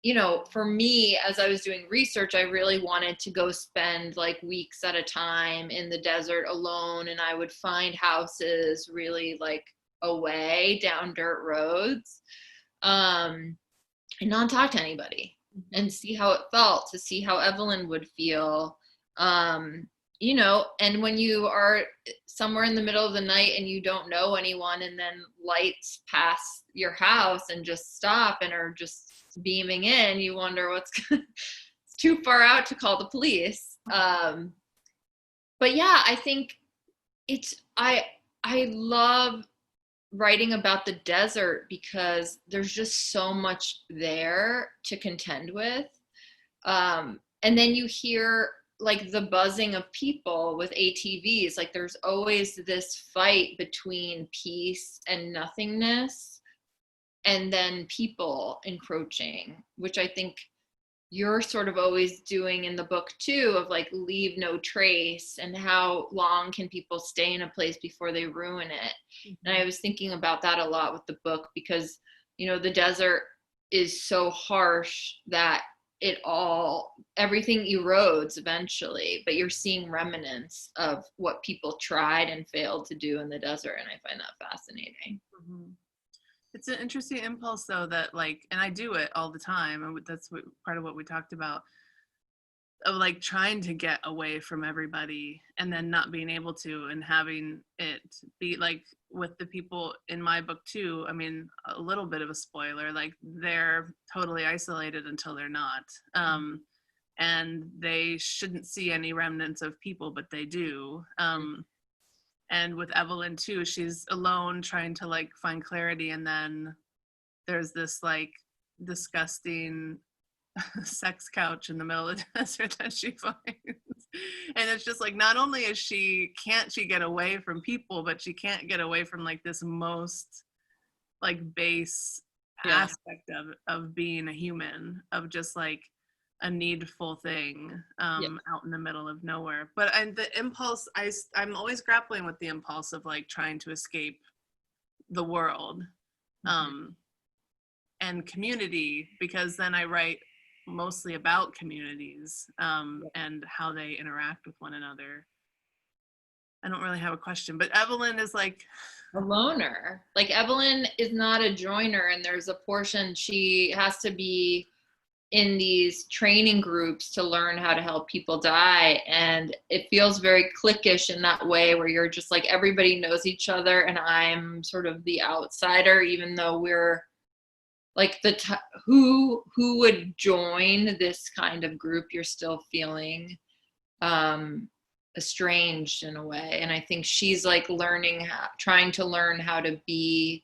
C: You know, for me, as I was doing research, I really wanted to go spend like weeks at a time in the desert alone, and I would find houses really like away down dirt roads, and not talk to anybody. and see how it felt, to see how Evelyn would feel. You know, and when you are somewhere in the middle of the night and you don't know anyone, and then lights pass your house and just stop and are just beaming in, you wonder it's too far out to call the police. But yeah, I think I love writing about the desert because there's just so much there to contend with. And then you hear like the buzzing of people with ATVs. Like there's always this fight between peace and nothingness, and then people encroaching, which I think you're sort of always doing in the book too, of like leave no trace, and how long can people stay in a place before they ruin it. And I was thinking about that a lot with the book because, you know, the desert is so harsh that everything erodes eventually, but you're seeing remnants of what people tried and failed to do in the desert, and I find that fascinating.
B: It's an interesting impulse though, that like, and I do it all the time, and that's part of what we talked about, of like trying to get away from everybody and then not being able to, and having it be like with the people in my book too. I mean, a little bit of a spoiler, like they're totally isolated until they're not. And they shouldn't see any remnants of people, but they do. And with Evelyn too, she's alone trying to like find clarity, and then there's this like disgusting sex couch in the middle of the desert that she finds. And it's just like, not only can't she get away from people, but she can't get away from like this most like base aspect of being a human, of just like a needful thing out in the middle of nowhere. And the impulse, I'm always grappling with the impulse of like trying to escape the world and community, because then I write mostly about communities and how they interact with one another. I don't really have a question, but Evelyn is like
C: a loner. Like Evelyn is not a joiner, and there's a portion she has to be in these training groups to learn how to help people die, and it feels very cliquish in that way, where you're just like, everybody knows each other and I'm sort of the outsider, even though we're like who would join this kind of group. You're still feeling estranged in a way, and I think she's like trying to learn how to be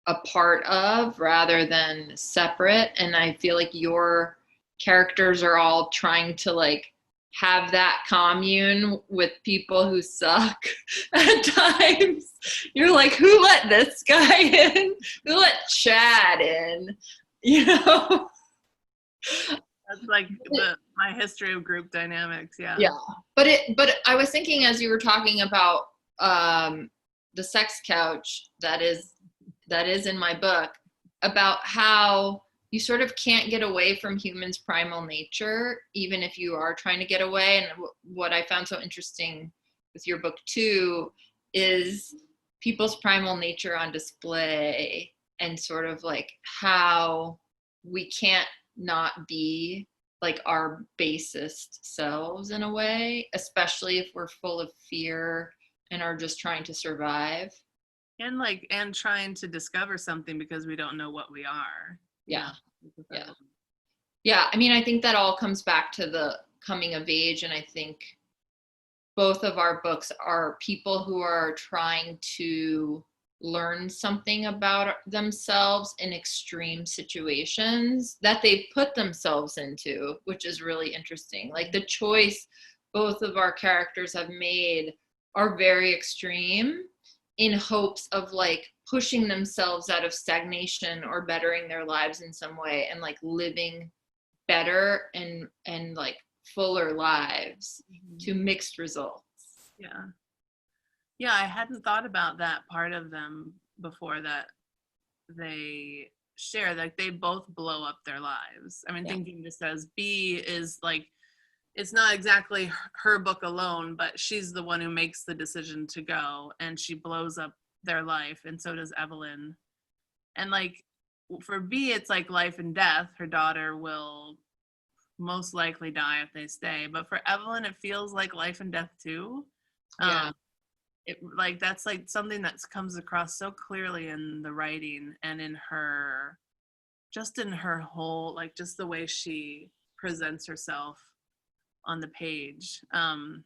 C: a part of rather than separate. And I feel like your characters are all trying to like have that commune with people who suck at times. You're like, who let this guy in? Who let Chad in? You know?
B: That's like my history of group dynamics. Yeah.
C: But I was thinking, as you were talking about the sex couch that is in my book, about how you sort of can't get away from humans' primal nature, even if you are trying to get away. And what I found so interesting with your book too is people's primal nature on display, and sort of like how we can't not be like our basest selves in a way, especially if we're full of fear and are just trying to survive.
B: And trying to discover something because we don't know what we are.
C: Yeah. I mean, I think that all comes back to the coming of age, and I think both of our books are people who are trying to learn something about themselves in extreme situations that they put themselves into, which is really interesting. Like the choice both of our characters have made are very extreme, in hopes of like pushing themselves out of stagnation or bettering their lives in some way, and like living better and like fuller lives to mixed results.
B: I hadn't thought about that part of them before, that they share, like they both blow up their lives. I mean, thinking just as B is like, it's not exactly her book alone, but she's the one who makes the decision to go, and she blows up their life, and so does Evelyn. And like, for B, it's like life and death. Her daughter will most likely die if they stay. But for Evelyn, it feels like life and death too.
C: Yeah.
B: It like that's like something that comes across so clearly in the writing and in her, just in her whole, like just the way she presents herself on the page. And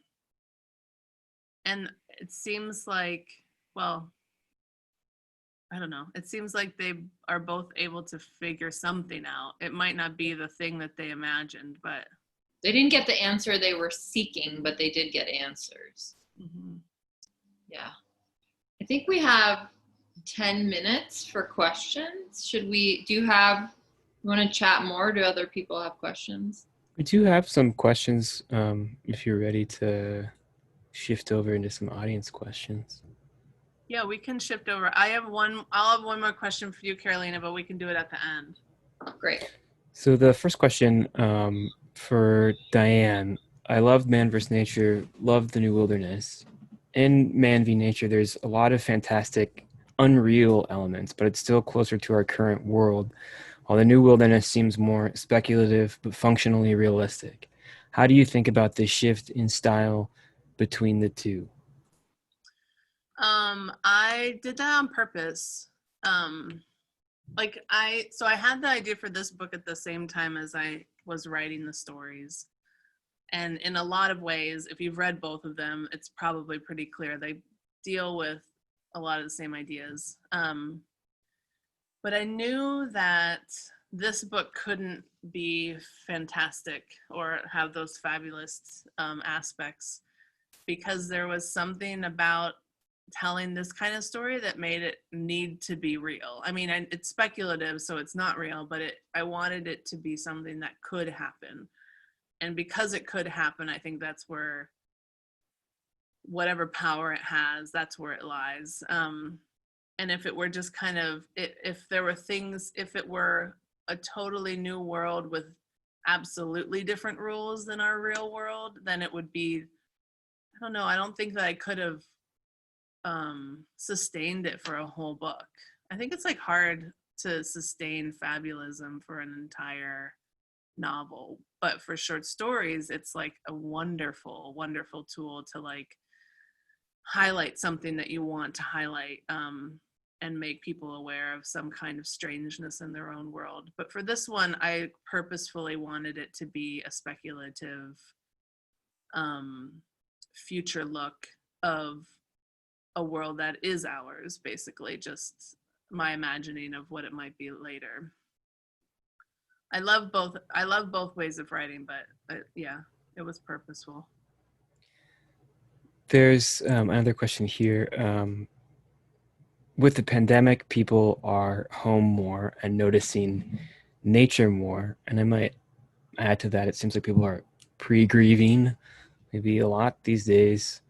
B: it seems like, well, I don't know. It seems like they are both able to figure something out. It might not be the thing that they imagined, but
C: They didn't get the answer they were seeking, but they did get answers.
B: mm-hmm.
C: Yeah. I think we have 10 minutes for questions. Do you want to chat more? Do other people have questions?
A: We do have some questions if you're ready to shift over into some audience questions.
B: Yeah, we can shift over. I'll have one more question for you, Karolina, but we can do it at the end.
C: Great.
A: So the first question for Diane, I loved Man vs. Nature, loved The New Wilderness. In Man v. Nature, there's a lot of fantastic, unreal elements, but it's still closer to our current world, while The New Wilderness seems more speculative but functionally realistic. How do you think about the shift in style between the two?
B: I did that on purpose. So I had the idea for this book at the same time as I was writing the stories. And in a lot of ways, if you've read both of them, it's probably pretty clear they deal with a lot of the same ideas. But I knew that this book couldn't be fantastic or have those fabulous aspects, because there was something about telling this kind of story that made it need to be real. I mean, it's speculative, so it's not real, but I wanted it to be something that could happen. And because it could happen, I think that's where whatever power it has, that's where it lies. And if it were just kind of, if there were things, if it were a totally new world with absolutely different rules than our real world, then it would be, I don't know, I don't think that I could have sustained it for a whole book. I think it's like hard to sustain fabulism for an entire novel, but for short stories, it's like a wonderful, wonderful tool to like highlight something that you want to highlight, and make people aware of some kind of strangeness in their own world. But for this one, I purposefully wanted it to be a speculative future look of a world that is ours, basically just my imagining of what it might be later. I love both ways of writing, but yeah, it was purposeful.
A: There's another question here. With the pandemic, people are home more and noticing nature more. And I might add to that, it seems like people are pre-grieving maybe a lot these days.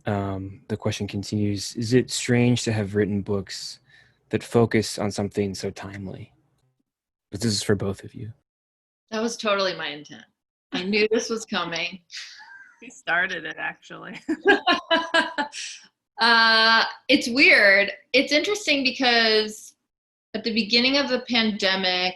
A: The question continues, is it strange to have written books that focus on something so timely? But this is for both of you.
C: That was totally my intent. I knew this was coming.
B: He started it, actually.
C: It's weird. It's interesting because at the beginning of the pandemic,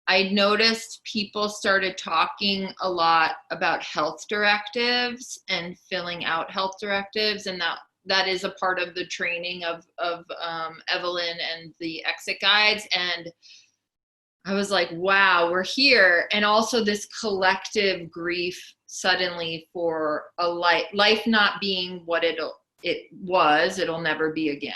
C: I noticed people started talking a lot about health directives and filling out health directives, and that is a part of the training of Evelyn and the exit guides. And I was like, wow, we're here. And also this collective grief suddenly for a life not being what it was, it'll never be again.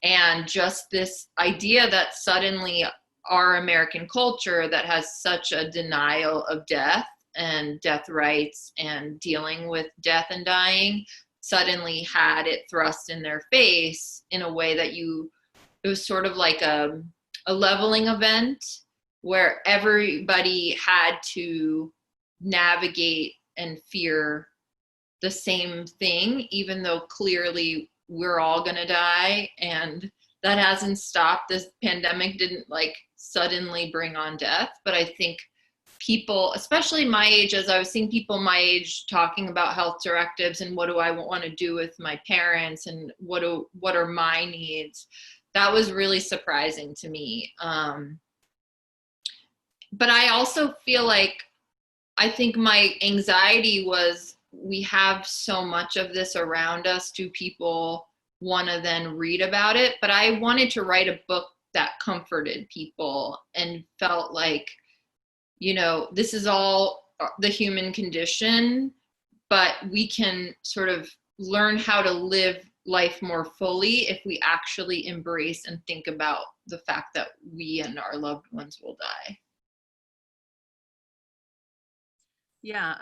C: And just this idea that suddenly our American culture that has such a denial of death and death rights and dealing with death and dying suddenly had it thrust in their face in a way that it was sort of like a leveling event where everybody had to navigate and fear the same thing, even though clearly we're all going to die. And that hasn't stopped. This pandemic didn't like suddenly bring on death. But I think people, especially my age, as I was seeing people my age talking about health directives and what do I want to do with my parents and what are my needs, that was really surprising to me. But I also feel like, I think my anxiety was, we have so much of this around us. Do people want to then read about it? But I wanted to write a book that comforted people and felt like, you know, this is all the human condition, but we can sort of learn how to live life more fully if we actually embrace and think about the fact that we and our loved ones will die.
B: Yeah,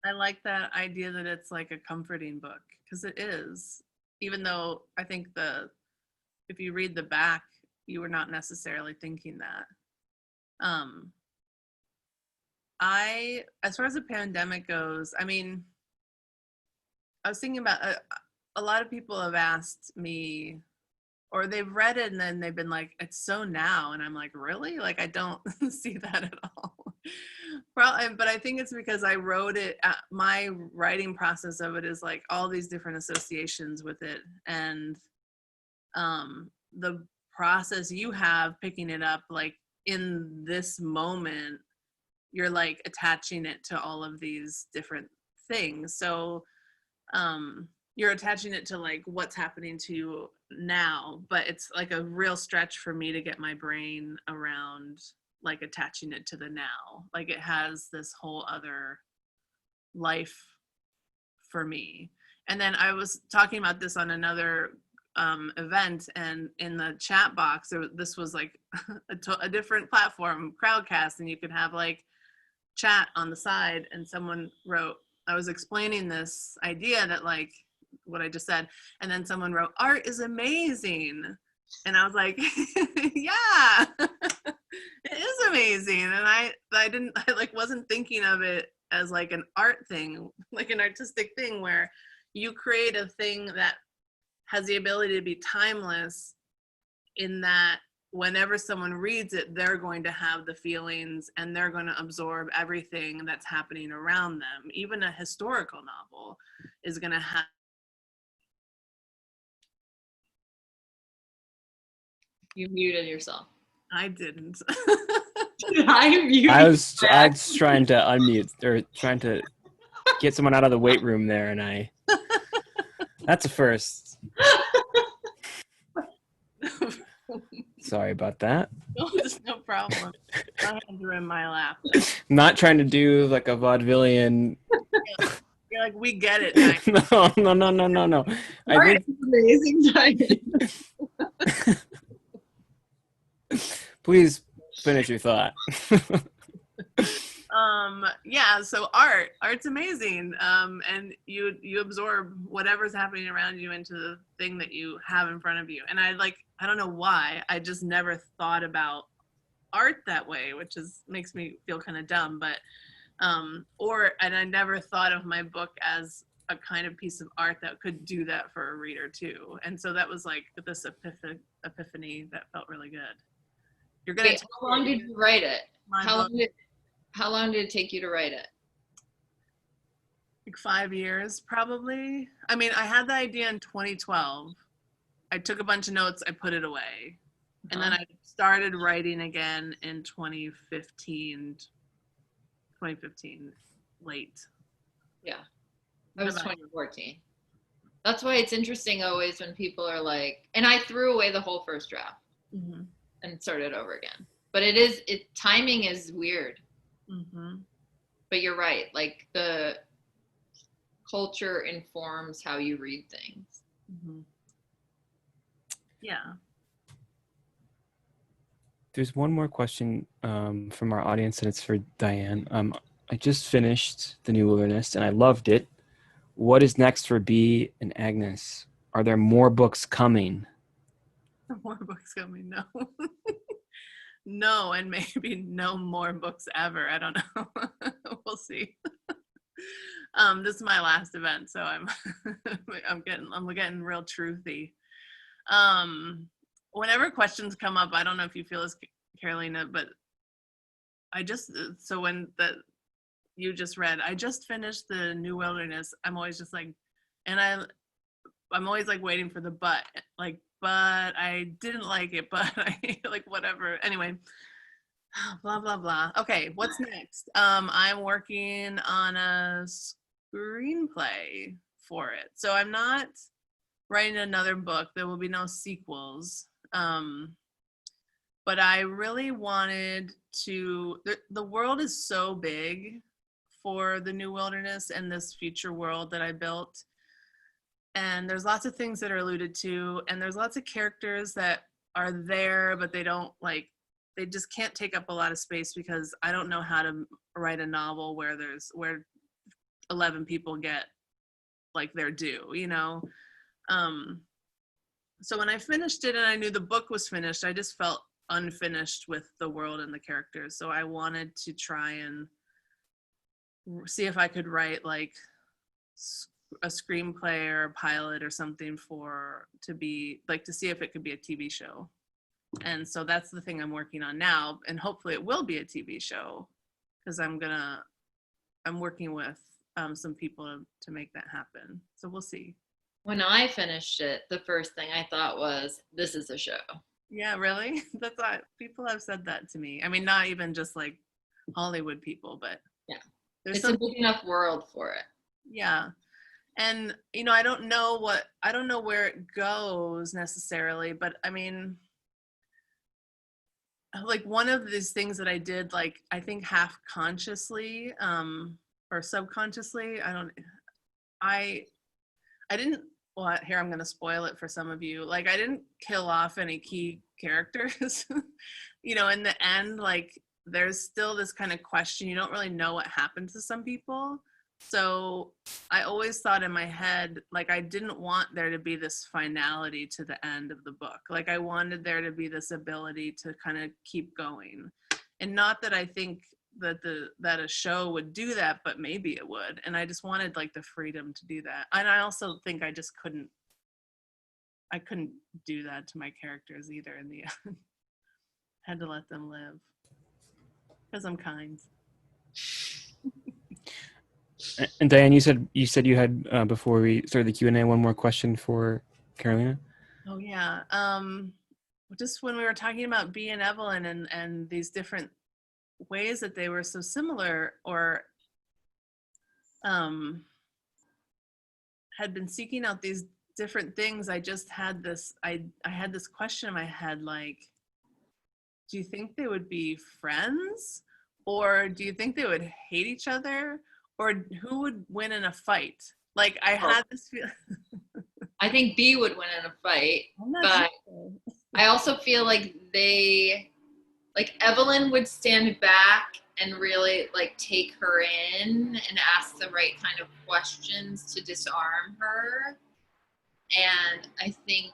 B: I like that idea that it's like a comforting book, because it is. Even though I think if you read the back, you were not necessarily thinking that. As far as the pandemic goes, I mean, I was thinking about a lot of people have asked me, or they've read it and then they've been like, it's so now. And I'm like, really? Like, I don't see that at all. Probably, but I think it's because I wrote it, my writing process of it is like all these different associations with it. And the process you have picking it up, like in this moment, you're like attaching it to all of these different things. So you're attaching it to like what's happening to you now, but it's like a real stretch for me to get my brain around like attaching it to the now. Like it has this whole other life for me. And then I was talking about this on another event, and in the chat box, this was like a different platform, Crowdcast, and you could have like chat on the side, and someone wrote, I was explaining this idea that like what I just said, and then someone wrote, art is amazing. And I was like, yeah, it is amazing. And I like wasn't thinking of it as like an art thing, like an artistic thing where you create a thing that has the ability to be timeless, in that whenever someone reads it, they're going to have the feelings and they're going to absorb everything that's happening around them. Even a historical novel is going to have.
C: You muted yourself.
B: I didn't.
A: I was trying to unmute, or trying to get someone out of the weight room there, and that's a first. Sorry about that.
B: No, there's no problem. My hands are in my lap.
A: I'm not trying to do like a vaudevillian.
B: You're like, we get it. Diane.
A: No.
C: I think amazing, Diane.
A: Please finish your thought.
B: Yeah, so art's amazing. And you absorb whatever's happening around you into the thing that you have in front of you. And I don't know why, I just never thought about art that way, which makes me feel kind of dumb, but and I never thought of my book as a kind of piece of art that could do that for a reader too. And so that was like this epiphany that felt really good. You're gonna.
C: Wait, how long did you write it? How long did it take you to write it?
B: Like 5 years, probably. I mean, I had the idea in 2012. I took a bunch of notes, I put it away. And then I started writing again in 2015 late.
C: Yeah. That was 2014. That's why it's interesting always when people are like, and I threw away the whole first draft and started over again. But timing is weird. But you're right. Like the culture informs how you read things.
B: Yeah.
A: There's one more question from our audience, and it's for Diane. I just finished The New Wilderness, and I loved it. What is next for Bea and Agnes? Are there more books coming?
B: More books coming? No. No, and maybe no more books ever. I don't know. We'll see. This is my last event, so I'm getting real truthy. Whenever questions come up, I don't know if you feel as Karolina, but you just read, I just finished The New Wilderness. I'm always just like, and I'm always like waiting for the but, like but I didn't like it, but I like whatever. Anyway, blah blah blah. Okay, what's next? I'm working on a screenplay for it. So I'm not writing another book. There will be no sequels. But I really wanted to, the world is so big for the New Wilderness and this future world that I built. And there's lots of things that are alluded to, and there's lots of characters that are there, but they don't like, they just can't take up a lot of space because I don't know how to write a novel where 11 people get like their due, you know? So when I finished it and I knew the book was finished, I just felt unfinished with the world and the characters. So I wanted to try and see if I could write like a screenplay or a pilot or something to see if it could be a TV show. And so that's the thing I'm working on now, and hopefully it will be a TV show because I'm working with some people to make that happen. So we'll see.
C: When I finished it, the first thing I thought was, this is a show.
B: Yeah, really? That's what people have said that to me. I mean, not even just like Hollywood people, but
C: yeah,
B: there's
C: a big enough world for it.
B: Yeah. And, you know, I don't know where it goes necessarily, but I mean, like one of these things that I did, like, I think half consciously, or subconsciously, I didn't, well, here I'm going to spoil it for some of you. Like, I didn't kill off any key characters. You know, in the end, like, there's still this kind of question. You don't really know what happened to some people. So I always thought in my head, like, I didn't want there to be this finality to the end of the book. Like, I wanted there to be this ability to kind of keep going. And not that I think that a show would do that, but maybe it would. And I just wanted like the freedom to do that. And I also think I couldn't do that to my characters either in the end. Had to let them live because I'm kind.
A: And Diane, you said you had before we started the Q&A one more question for Karolina.
B: Oh yeah, just when we were talking about Bee and Evelyn and these different ways that they were so similar, or had been seeking out these different things, I just had this I had this question in my head, like, do you think they would be friends, or do you think they would hate each other, or who would win in a fight? Like, I had this feeling.
C: I think B would win in a fight, but I also feel like Evelyn would stand back and really like take her in and ask the right kind of questions to disarm her. And I think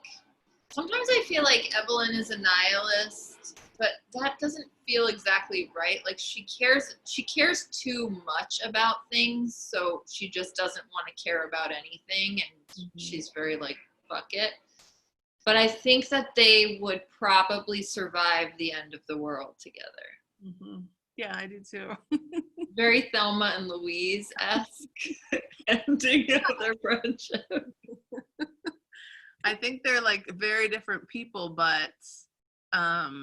C: sometimes I feel like Evelyn is a nihilist, but that doesn't feel exactly right. Like, she cares too much about things, so she just doesn't want to care about anything, and she's very like, fuck it. But I think that they would probably survive the end of the world together.
B: Mm-hmm. Yeah, I do too.
C: Very Thelma and Louise-esque ending of their friendship.
B: I think they're like very different people, but I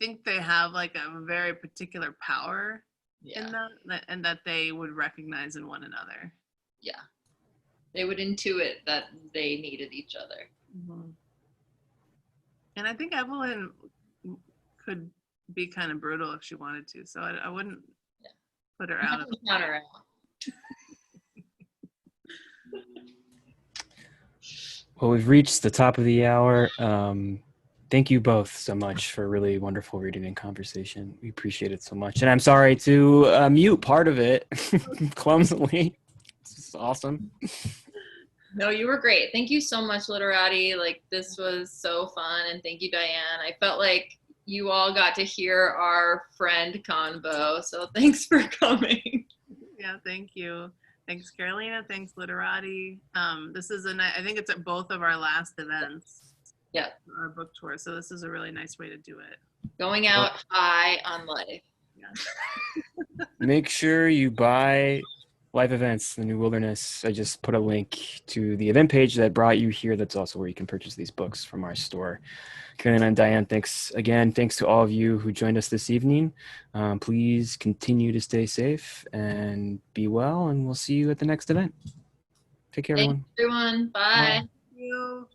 B: think they have like a very particular power in that, and that they would recognize in one another.
C: Yeah. They would intuit that they needed each other.
B: Mm-hmm. And I think Evelyn could be kind of brutal if she wanted to, so I wouldn't put her out of the
C: counter out.
A: Well, we've reached the top of the hour. Thank you both so much for a really wonderful reading and conversation. We appreciate it so much. And I'm sorry to mute part of it clumsily. This is awesome.
C: No, you were great. Thank you so much, Literati. Like, this was so fun. And thank you, Diane. I felt like you all got to hear our friend convo. So thanks for coming.
B: Yeah, thank you. Thanks, Karolina. Thanks, Literati. This is I think it's at both of our last events.
C: Yeah.
B: Our book tour. So this is a really nice way to do it.
C: Going out high on life.
B: Yeah.
A: Make sure you buy live events, the New Wilderness. I just put a link to the event page that brought you here. That's also where you can purchase these books from our store. Karolina and Diane, thanks again. Thanks to all of you who joined us this evening. Please continue to stay safe and be well, and we'll see you at the next event. Take care,
C: Thanks,
A: everyone.
C: everyone. Bye.
B: Thank you.